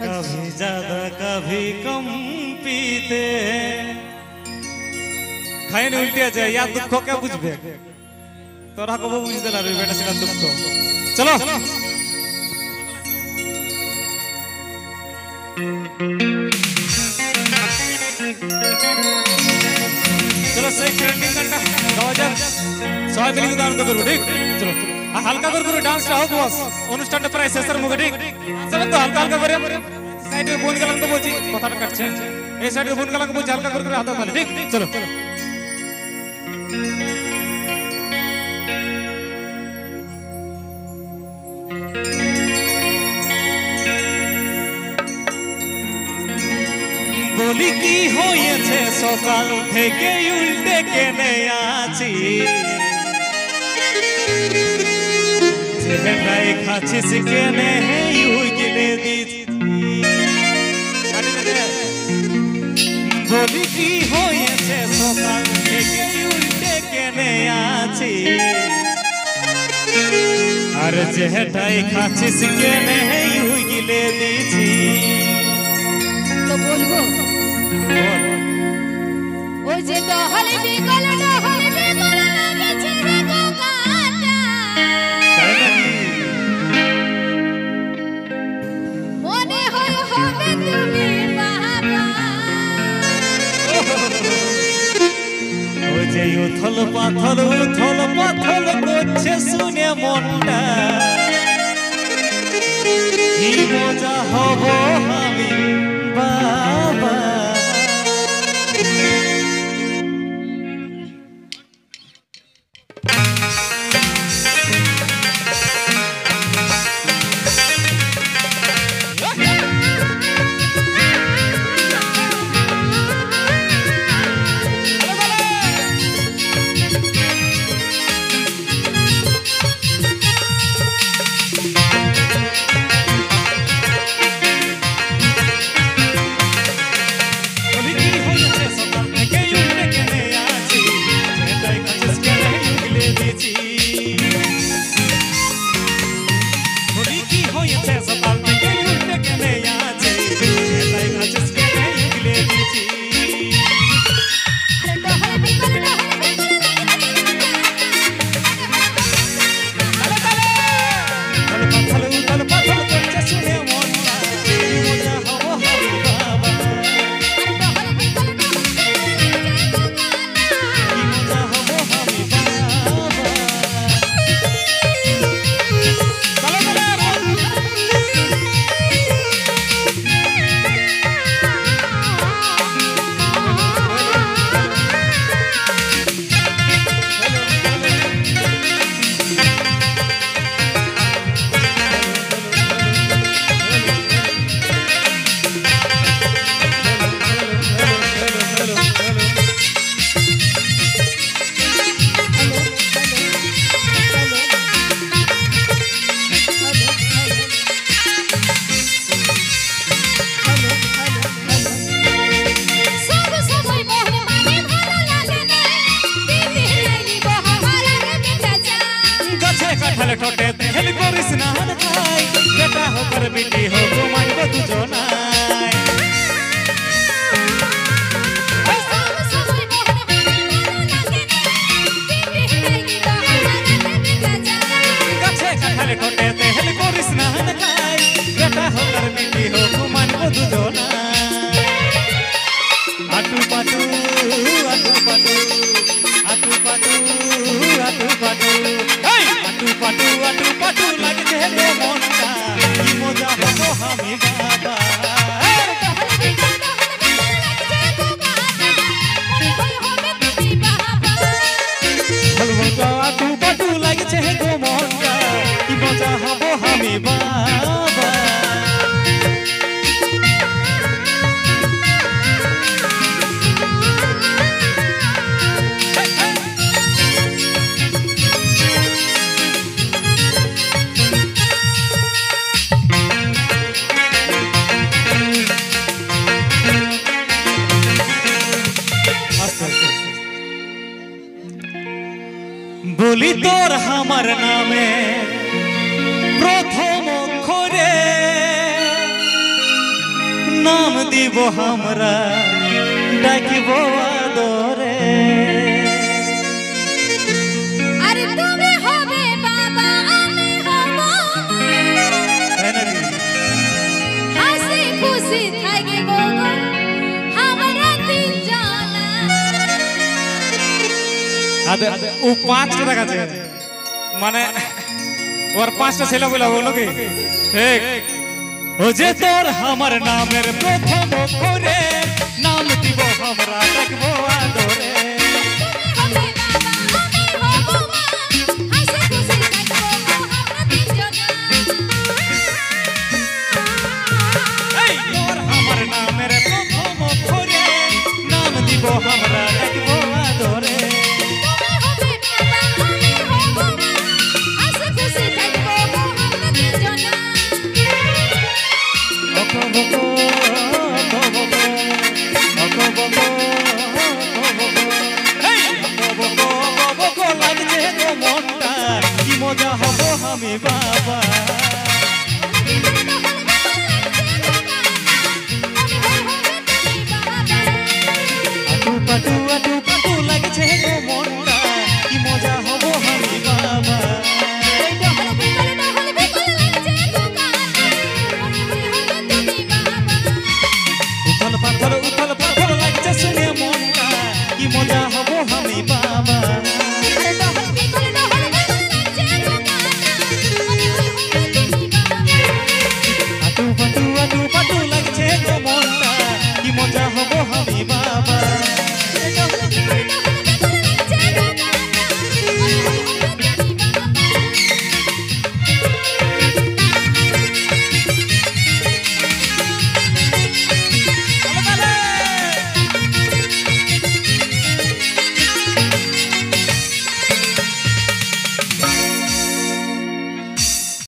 कभी ज्यादा कभी कम पीते खाए नहीं उल्टिया जाए या दुख को क्या बुझबे तोरा को वो बुझ देला रे बेटा से दुख को चलो चलो से ट्रेंडिंग करता 2000 मिली उदाहरण तो करो ठीक चलो हल्का कर डांस रा हो बस অনুষ্ঠানটা প্রায় শেষের মুখে ঠিক চলো তো হালকা হালকা করে সাইডে ফোন গেলাম তো বলছি কথাটা কাটছে এই সাইডে ফোন গেলাম বলছি হালকা করে হাত তালে ঠিক চলো বলি কি হয়েছে সকাল থেকে উল্টে কেনে আছি যেটাই খাচ্ছিস কেনে উগিলে দিচ্ছি বলি কি হয়েছে সকাল থেকে উল্টে কেনে আছি আর যেটাই খাচ্ছিস কেনে উগিলে দিচ্ছি তো বলবো ওই যে ডহল বিকল লাগেছে রে গোগাটা মনে হয় হবে তুমি বাবা ওই যে উথল পাথল করছে শুনে মনটা কি মজা হব আমি বাবা ठोटे तेल को स्नान खाई बेटा होकर बेटी हो तो मांगो दुजोनाय गछे कठल ठोटे तेल को स्नान खाई बेटा होकर बेटी हो तो मांगो दुजोनाय आटू पाटू आटू पाटू आटू पाटू आटू पाटू आटू पाटू लगते रे मोनटा की मजा हो हमी बाबा आटू पाटू लगते गो मोनटा की मजा हो हमी बाबा বলি তোর আমার নামে প্রথম অক্ষরে দিব আমরা ডাকিব আদরে আরে তুমি হবে বাবা আমি হব তাই নাকি হাসি খুশি থাকিব গো আমরা তিনজনা আদে ও পাঁচটা দেখাচ্ছে মানে ওর পাঁচটা ছেলে বলে বলো কি ঠিক ও যে তোর আমার নামের প্রথম অক্ষরে নাম দিব আমরা ডাকবো আদরে